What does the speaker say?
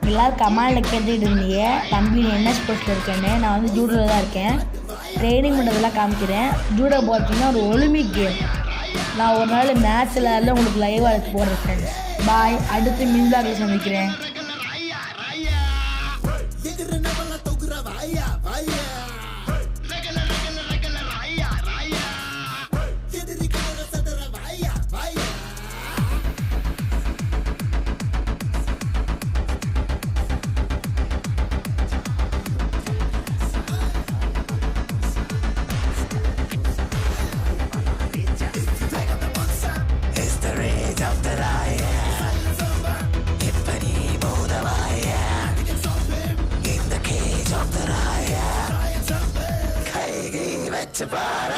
எல்லோரும் கமாண்டில் கேட்டுக்கிட்டு இருந்தீங்க தம்பி நீ என்ன ஸ்போர்ட்ஸில் இருக்கேன்னு. நான் வந்து ஜூடோவில் தான் இருக்கேன். ட்ரைனிங் பண்ணுறதெல்லாம் காமிக்கிறேன். ஜூடோ பார்த்தீங்கன்னா ஒரு ஒலிம்பிக் கேம். நான் ஒரு நாள் மேட்ச்சில் உங்களுக்கு லைவாக எடுத்து போடுறேன் ஃப்ரெண்ட்ஸ். பாய். அடுத்து மின்பிளாகில் சந்திக்கிறேன். Goodbye.